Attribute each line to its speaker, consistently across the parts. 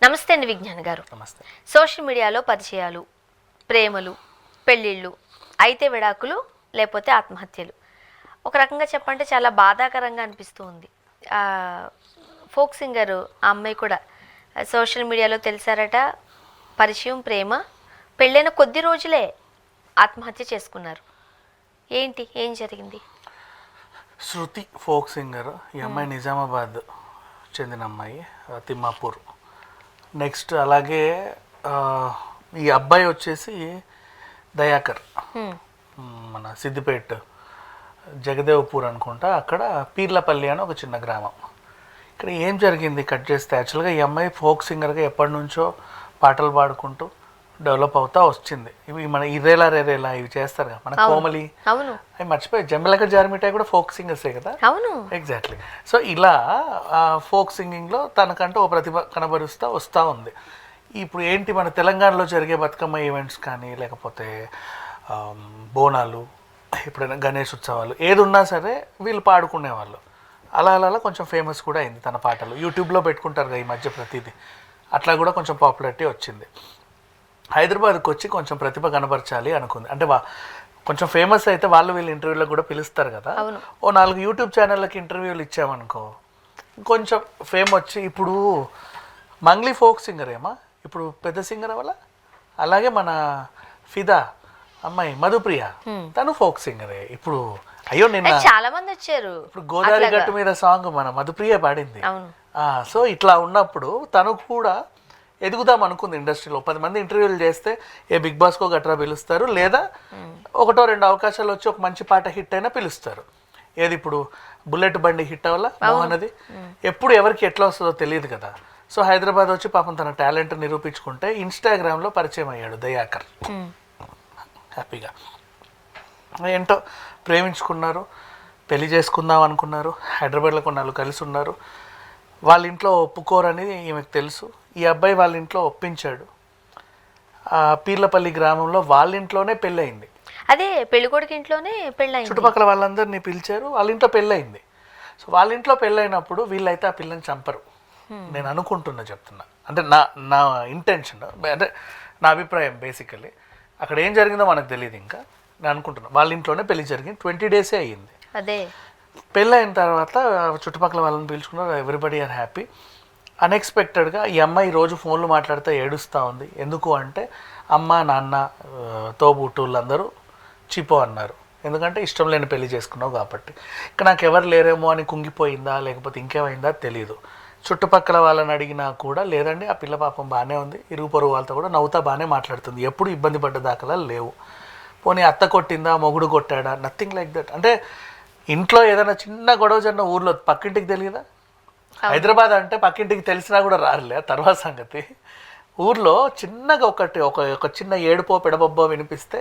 Speaker 1: నమస్తే అండి విజ్ఞాన్ గారు.
Speaker 2: నమస్తే.
Speaker 1: సోషల్ మీడియాలో పరిచయాలు, ప్రేమలు, పెళ్ళిళ్ళు, అయితే విడాకులు, లేకపోతే ఆత్మహత్యలు. ఒక రకంగా చెప్పంటే చాలా బాధాకరంగా అనిపిస్తూ ఉంది. ఫోక్ సింగర్ ఆ అమ్మాయి కూడా సోషల్ మీడియాలో తెలిసారట. పరిచయం, ప్రేమ, పెళ్ళైన కొద్ది రోజులే ఆత్మహత్య చేసుకున్నారు. ఏం జరిగింది?
Speaker 2: శృతి ఫోక్ సింగర్. ఈ అమ్మాయి నిజామాబాద్ చెందిన అమ్మాయి, తిమ్మాపూర్. నెక్స్ట్ అలాగే ఈ అబ్బాయి వచ్చేసి దయాకర్, మన సిద్దిపేట జగదేవ్పూర్ అనుకుంటా, అక్కడ పీర్లపల్లి అని ఒక చిన్న గ్రామం. ఇక్కడ ఏం జరిగింది కట్ చేస్తే, యాక్చువల్గా ఈ అమ్మాయి ఫోక్ సింగర్గా ఎప్పటి నుంచో పాటలు పాడుకుంటూ డెవలప్ అవుతా వచ్చింది. ఇవి మన ఇరేలా రేరేలా ఇవి చేస్తారు కదా, మన కోమలి, అవి మర్చిపోయి జంబలక జార్మిటాయి కూడా ఫోక్ సింగర్సే కదా.
Speaker 1: అవును,
Speaker 2: ఎగ్జాక్ట్లీ. సో ఇలా ఫోక్ సింగింగ్లో తనకంటూ ఒక ప్రతిభ కనబరుస్తూ వస్తూ ఉంది. ఇప్పుడు ఏంటి, మన తెలంగాణలో జరిగే బతుకమ్మ ఈవెంట్స్ కానీ, లేకపోతే బోనాలు, ఎప్పుడైనా గణేష్ ఉత్సవాలు, ఏది ఉన్నా సరే వీళ్ళు పాడుకునేవాళ్ళు. అలా అలా కొంచెం ఫేమస్ కూడా అయింది తన పాటలు. యూట్యూబ్లో పెట్టుకుంటారు కదా ఈ మధ్య ప్రతిదీ, అట్లా కూడా కొంచెం పాపులారిటీ వచ్చింది. హైదరాబాద్కి వచ్చి కొంచెం ప్రతిభ కనబరచాలి అనుకుంది. అంటే కొంచెం ఫేమస్ అయితే వాళ్ళు వీళ్ళు ఇంటర్వ్యూలకు కూడా పిలుస్తారు కదా. ఓ 4 యూట్యూబ్ ఛానళ్ళకి ఇంటర్వ్యూలు ఇచ్చామనుకో, కొంచెం ఫేమ్ వచ్చి, ఇప్పుడు మంగ్లీ ఫోక్ సింగర్ ఏమా, ఇప్పుడు పెద్ద సింగర్ అవ్వాల. అలాగే మన ఫిదా అమ్మాయి మధుప్రియ, తను ఫోక్ సింగరే ఇప్పుడు. అయ్యో నిన్న
Speaker 1: చాలా మంది వచ్చారు.
Speaker 2: ఇప్పుడు గోదావరి గట్టు మీద సాంగ్ మన మధుప్రియ పాడింది. సో ఇట్లా ఉన్నప్పుడు తను కూడా ఎదుగుదాం అనుకుంది ఇండస్ట్రీలో. 10 మంది ఇంటర్వ్యూలు చేస్తే ఏ బిగ్ బాస్కో గట్రా పిలుస్తారు, లేదా 1-2 అవకాశాలు వచ్చి ఒక మంచి పాట హిట్ అయినా పిలుస్తారు. ఏది ఇప్పుడు బుల్లెట్ బండి హిట్ అవ్వాల మోహన్, ఎప్పుడు ఎవరికి ఎట్లా వస్తుందో తెలియదు కదా. సో హైదరాబాద్ వచ్చి పాపం తన టాలెంట్ నిరూపించుకుంటే ఇన్స్టాగ్రామ్లో పరిచయం అయ్యాడు దయాకర్. హ్యాపీగా ఏంటో ప్రేమించుకున్నారు, పెళ్లి చేసుకుందాం అనుకున్నారు. హైదరాబాద్లో కొన్నాళ్ళు కలిసి ఉన్నారు. వాళ్ళ ఇంట్లో ఒప్పుకోరని ఈమెకు తెలుసు. ఈ అబ్బాయి వాళ్ళ ఇంట్లో ఒప్పించాడు. పీర్లపల్లి గ్రామంలో వాళ్ళ ఇంట్లోనే పెళ్ళయింది.
Speaker 1: అదే పెళ్ళికొడుకు ఇంట్లోనే పెళ్ళయింది.
Speaker 2: చుట్టుపక్కల వాళ్ళందరినీ పిలిచారు, వాళ్ళ ఇంట్లో పెళ్ళయింది. సో వాళ్ళ ఇంట్లో పెళ్ళైనప్పుడు వీళ్ళైతే ఆ పిల్లని చంపరు, నేను అనుకుంటున్నా, చెప్తున్నా. అంటే నా ఇంటెన్షన్, అంటే నా అభిప్రాయం. బేసికలీ అక్కడ ఏం జరిగిందో మనకు తెలియదు. ఇంకా నేను అనుకుంటున్నా వాళ్ళ ఇంట్లోనే పెళ్లి జరిగింది. 20 డేసే అయ్యింది.
Speaker 1: అదే
Speaker 2: పెళ్ళైన తర్వాత చుట్టుపక్కల వాళ్ళని పిలుచుకున్నారు. Everybody are happy. అన్ఎక్స్పెక్టెడ్గా ఈ అమ్మాయి రోజు ఫోన్లు మాట్లాడితే ఏడుస్తూ ఉంది. ఎందుకు అంటే అమ్మ నాన్న తోబుట్టువులందరూ చిపో అన్నారు. ఎందుకంటే ఇష్టం లేని పెళ్లి చేసుకున్నావు కాబట్టి. ఇక నాకు ఎవరు లేరేమో అని కుంగిపోయిందా, లేకపోతే ఇంకేమైందా తెలియదు. చుట్టుపక్కల వాళ్ళని అడిగినా కూడా లేదండి, ఆ పిల్ల పాపం బాగానే ఉంది, ఇరుగు పొరుగు వాళ్ళతో కూడా నవ్వుతా బాగానే మాట్లాడుతుంది, ఎప్పుడు ఇబ్బంది పడ్డ దాఖలాలు లేవు. పోనీ అత్త కొట్టిందా, మొగుడు కొట్టాడా, నథింగ్ లైక్ దట్. అంటే ఇంట్లో ఏదైనా చిన్న గొడవ జరిగిన ఊర్లో పక్కింటికి తెలియదా? హైదరాబాద్ అంటే పక్కింటికి తెలిసినా కూడా రారులే, తర్వాత సంగతి. ఊర్లో చిన్నగా ఒక చిన్న ఏడుపో పెడబొబ్బో వినిపిస్తే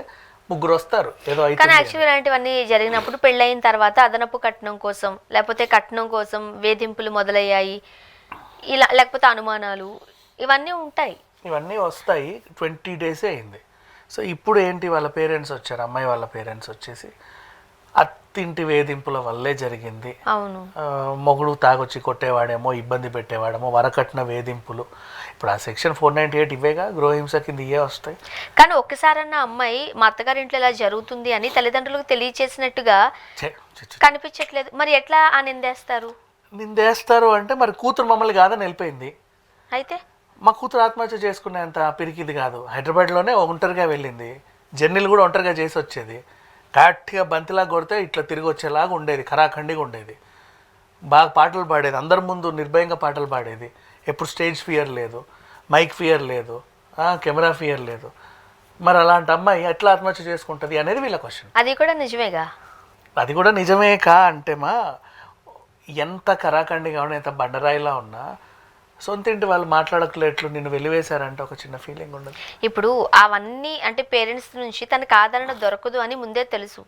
Speaker 2: 3 వస్తారు ఏదో అయితే.
Speaker 1: కానీ యాక్చువల్లీ ఇలాంటివన్నీ జరిగినప్పుడు పెళ్ళయిన తర్వాత అదనపు కట్నం కోసం, లేకపోతే కట్నం కోసం వేధింపులు మొదలయ్యాయి, ఇలా లేకపోతే అనుమానాలు, ఇవన్నీ ఉంటాయి.
Speaker 2: ఇవన్నీ వస్తాయి. 20 డేసే అయింది. సో ఇప్పుడు ఏంటి, వాళ్ళ పేరెంట్స్ వచ్చారు. అమ్మాయి వాళ్ళ పేరెంట్స్ వచ్చేసి అత్తింటి వేధింపుల వల్లే జరిగింది,
Speaker 1: అవును,
Speaker 2: మొగుడు తాగొచ్చి కొట్టేవాడేమో, ఇబ్బంది పెట్టేవాడేమో, వరకట్న వేధింపులు. ఇప్పుడు ఆ సెక్షన్ 498 ఇవేగా గృహహింస కింద ఇవే వస్తాయి.
Speaker 1: కానీ ఒక్కసారన్న అమ్మాయి మా అత్తగారింట్లో ఇలా జరుగుతుంది అని తల్లిదండ్రులకు తెలియచేసినట్టుగా కనిపించట్లేదు. మరి ఎట్లా ఆ
Speaker 2: నిందేస్తారు అంటే మరి కూతురు మమ్మల్ని కాదని వెళ్ళిపోయింది.
Speaker 1: అయితే
Speaker 2: మా కూతురు ఆత్మహత్య చేసుకునేంత పిరికిది కాదు. హైదరాబాద్లోనే ఒంటరిగా వెళ్ళింది, జర్నీలు కూడా ఒంటరిగా చేసి వచ్చేది. గట్టిగా బంతిలా కొడితే ఇట్లా తిరిగి వచ్చేలాగా ఉండేది, ఖరాఖండిగా ఉండేది. బాగా పాటలు పాడేది, అందరి ముందు నిర్భయంగా పాటలు పాడేది. ఎప్పుడు స్టేజ్ ఫియర్ లేదు, మైక్ ఫియర్ లేదు, కెమెరా ఫియర్ లేదు. మరి అలాంటి అమ్మాయి ఎట్లా ఆత్మహత్య చేసుకుంటుంది అనేది వీళ్ళ క్వశ్చన్.
Speaker 1: అది కూడా నిజమేగా?
Speaker 2: అది కూడా నిజమే అంటే ఎంత ఖరాఖండిగా ఉన్నా, ఎంత బండరాయిలా ఉన్నా, సొంత ఇంటి వాళ్ళు మాట్లాడకలేట్లు నిన్ను వెలివేశారంటే ఒక చిన్న ఫీలింగ్ ఉండదు.
Speaker 1: ఇప్పుడు అవన్నీ అంటే పేరెంట్స్ నుంచి తనకు ఆదరణ దొరకదు అని ముందే తెలుసు.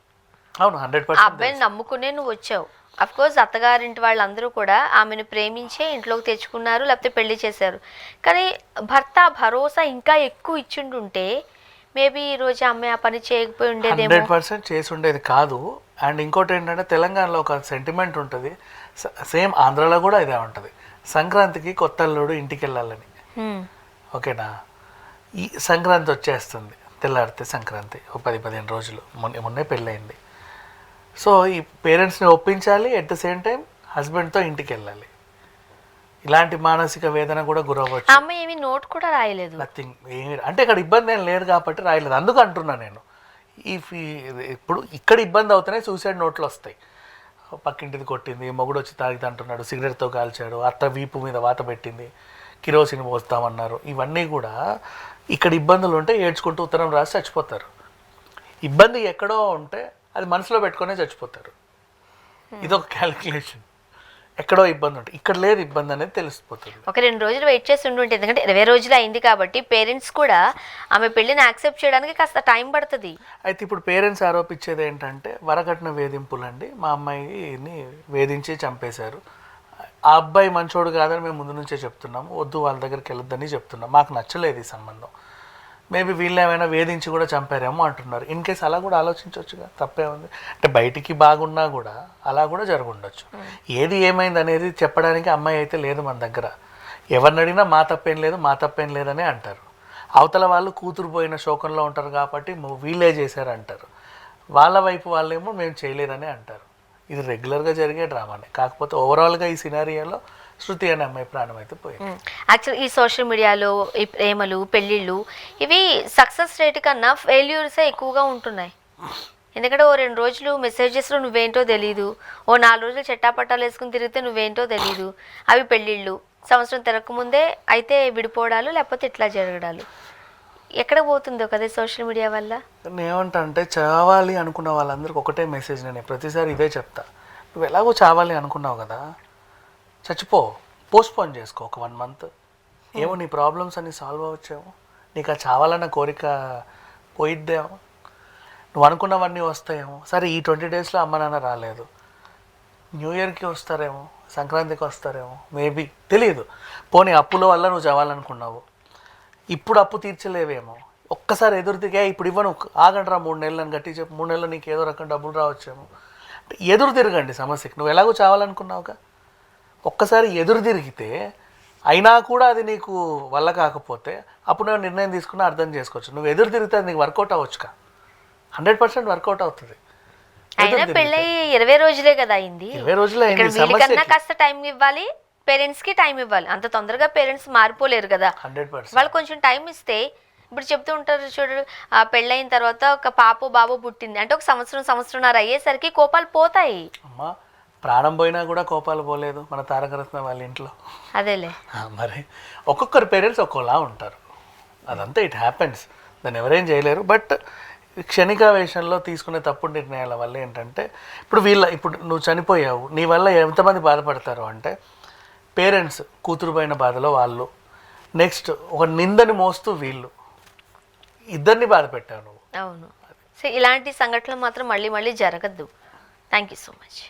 Speaker 2: అవును, 100%.
Speaker 1: అబ్బాయిని నమ్ముకునే నువ్వు వచ్చావు. అఫ్ కోర్స్ అత్తగారింటి వాళ్ళందరూ కూడా ఆమెను ప్రేమించే ఇంట్లోకి తెచ్చుకున్నారు, లేకపోతే పెళ్లి చేశారు. కానీ భర్త భరోసా ఇంకా ఎక్కువ ఇచ్చిండుంటే మేబీ ఈ రోజు అమ్మాయి ఆ పని చేయకపోయి ఉండేదేమో.
Speaker 2: 100% చేసి ఉండేది కాదు. అండ్ ఇంకోటి ఏంటంటే తెలంగాణలో ఒక సెంటిమెంట్ ఉంటుంది, సేమ్ ఆంధ్రాలో కూడా ఇదే ఉంటుంది. సంక్రాంతికి కొత్త అల్లుడు ఇంటికి వెళ్ళాలని. ఓకేనా. ఈ సంక్రాంతి వచ్చేస్తుంది, తెల్లారితే సంక్రాంతి ఒక 10-15 రోజులు, మొన్నే పెళ్ళయింది. సో ఈ పేరెంట్స్ని ఒప్పించాలి, ఎట్ ద సేమ్ టైం హస్బెండ్తో ఇంటికి వెళ్ళాలి. ఇలాంటి మానసిక వేదన కూడా గురవ్వచ్చు.
Speaker 1: అమ్మాయి ఏమి నోట్ కూడా రాయలేదు.
Speaker 2: నథింగ్, ఏమి అంటే ఇక్కడ ఇబ్బంది ఏం లేదు కాబట్టి రాయలేదు. అందుకు అంటున్నా నేను, ఇప్పుడు ఇక్కడ ఇబ్బంది అవుతేనే సూసైడ్ నోట్లు వస్తాయి. పక్కింటిది కొట్టింది, మొగుడు వచ్చి తాగితే అంటున్నాడు, సిగరెట్తో కాల్చాడు, అత్త వీపు మీద వాత పెట్టింది, కిరోసిన్ పోస్తామన్నారు. ఇవన్నీ కూడా ఇక్కడ ఇబ్బందులు ఉంటే ఏడ్చుకుంటూ ఉత్తరం రాసి చచ్చిపోతారు. ఇబ్బంది ఎక్కడో ఉంటే అది మనసులో పెట్టుకునే చచ్చిపోతారు. ఇదొక క్యాలిక్యులేషన్. ఎక్కడో ఇబ్బంది ఉంటుంది, ఇక్కడ లేదు ఇబ్బంది అనేది తెలిసిపోతుంది.
Speaker 1: ఒక 2 రోజులు వెయిట్ చేసి ఉండుంటే, ఎందుకంటే 20 రోజులు అయింది కాబట్టి పేరెంట్స్ కూడా ఆమె పెళ్లిని యాక్సెప్ట్ చేయడానికి కాస్త టైం పడుతుంది.
Speaker 2: అయితే ఇప్పుడు పేరెంట్స్ ఆరోపించేది ఏంటంటే వరకట్న వేధింపులండి, మా అమ్మాయిని వేధించి చంపేశారు, ఆ అబ్బాయి మంచోడు కాదని మేము ముందు నుంచే చెప్తున్నాము, వద్దు వాళ్ళ దగ్గరికి వెళ్ళొద్దని చెప్తున్నాం, మాకు నచ్చలేదు ఈ సంబంధం, మేబీ వీళ్ళు ఏమైనా వేధించి కూడా చంపారేమో అంటున్నారు. ఇన్ కేసు అలా కూడా ఆలోచించవచ్చుగా, తప్పే ఉంది. అంటే బయటికి బాగున్నా కూడా అలా కూడా జరుగుండొచ్చు. ఏది ఏమైంది అనేది చెప్పడానికి అమ్మాయి అయితే లేదు మన దగ్గర. ఎవరిని అడిగినా మా తప్పేం లేదు, మా తప్పేం లేదని అంటారు. అవతల వాళ్ళు కూతురు పోయిన శోకంలో ఉంటారు కాబట్టి వీళ్ళే చేశారు అంటారు. వాళ్ళ వైపు వాళ్ళేమో మేము చేయలేదని అంటారు. ఇది రెగ్యులర్గా జరిగే డ్రామానే. కాకపోతే ఓవరాల్గా ఈ సినారియాలో శృతి అనే అమ్మాయి ప్రాణం అయితే పోయింది.
Speaker 1: యాక్చువల్ ఈ సోషల్ మీడియాలో ఈ ప్రేమలు, పెళ్ళిళ్ళు ఇవి సక్సెస్ రేట్ కన్నా ఫెయిల్యూర్సే ఎక్కువగా ఉంటున్నాయి. ఎందుకంటే ఓ 2 రోజులు మెసేజెస్లో నువ్వేంటో తెలీదు, ఓ 4 రోజులు చెట్టాపట్టాలు వేసుకుని తిరిగితే నువ్వేంటో తెలీదు, అవి పెళ్ళిళ్ళు. సంవత్సరం తిరగకముందే అయితే విడిపోవడాలు, లేకపోతే ఇట్లా జరగడాలు. ఎక్కడ పోతుందో కదా సోషల్ మీడియా వల్ల.
Speaker 2: నేను ఏమంటా అంటే, చావాలి అనుకున్న వాళ్ళందరికీ ఒకటే మెసేజ్, నేను ప్రతిసారి ఇదే చెప్తా, నువ్వు ఎలాగో చావాలి అనుకున్నావు కదా, చచ్చిపో, పోస్ట్పోన్ చేసుకో ఒక 1 మంత్. ఏమో నీ ప్రాబ్లమ్స్ అన్నీ సాల్వ్ అవ్వచ్చేమో, నీకు ఆ చావాలన్న కోరిక పోయిద్దేమో, నువ్వు అనుకున్నవన్నీ వస్తాయేమో. సరే ఈ 20 డేస్లో అమ్మ నాన్న రాలేదు, న్యూ ఇయర్కి వస్తారేమో, సంక్రాంతికి వస్తారేమో, మేబీ తెలియదు. పోనీ అప్పుల వల్ల నువ్వు చావాలనుకున్నావు, ఇప్పుడు అప్పు తీర్చలేవేమో, ఒక్కసారి ఎదురు తిరిగా ఇప్పుడు ఇవ్వను, ఆగండ్రా 3 నెలలను గట్టి చెప్పు, 3 నెలలు నీకు ఏదో రకం డబ్బులు రావచ్చేమో. ఎదురు తిరగండి సమస్యకి. నువ్వు ఎలాగో చావాలనుకున్నావుగా, ఒక్కసారి ఎదురు తిరిగితే అయినా కూడా అది నీకు వల్ల కాకపోతే అప్పుడు నువ్వు నిర్ణయం తీసుకున్నా అర్థం చేసుకోవచ్చు. నువ్వు ఎదురు తిరిగితే అది నీకు వర్కౌట్ అవ్వచ్చుగా, 100% వర్కౌట్ అవుతుంది.
Speaker 1: అయినా పెళ్ళయి 20 రోజులే కదా అయింది.
Speaker 2: 20 రోజులే అయింది.
Speaker 1: వీళ్ళకన్నా కాస్త టైం ఇవ్వాలి, పేరెంట్స్కి టైం ఇవ్వాలి. అంత తొందరగా పేరెంట్స్ మారిపోలేరు కదా.
Speaker 2: 100%
Speaker 1: వాళ్ళు కొంచెం టైం ఇస్తే, ఇప్పుడు చెప్తూ ఉంటారు చూడు, ఆ పెళ్ళయిన తర్వాత ఒక పాపో బాబో పుట్టింది అంటే ఒక సంవత్సరంన్నర అయ్యేసరికి కోపాలు పోతాయి.
Speaker 2: అమ్మా ప్రాణం పోయినా కూడా కోపాలు పోలేదు మన తారకరత్న వాళ్ళ ఇంట్లో.
Speaker 1: అదేలే
Speaker 2: మరి ఒక్కొక్కరు పేరెంట్స్ ఒక్కోలా ఉంటారు, అదంతా ఇట్ హ్యాపెన్స్, దాన్ని ఎవరేం చేయలేరు. బట్ క్షణికావేశంలో తీసుకునే తప్పుడు నిర్ణయాల వల్ల ఏంటంటే, ఇప్పుడు నువ్వు చనిపోయావు, నీ వల్ల ఎంతమంది బాధపడతారు అంటే, పేరెంట్స్ కూతురు పోయిన బాధలో వాళ్ళు, నెక్స్ట్ ఒక నిందని మోస్తూ వీళ్ళు, ఇద్దరిని బాధ పెట్టావు నువ్వు.
Speaker 1: అవును. సో ఇలాంటి సంఘటనలు మాత్రం మళ్ళీ మళ్ళీ జరగద్దు. Thank you so much.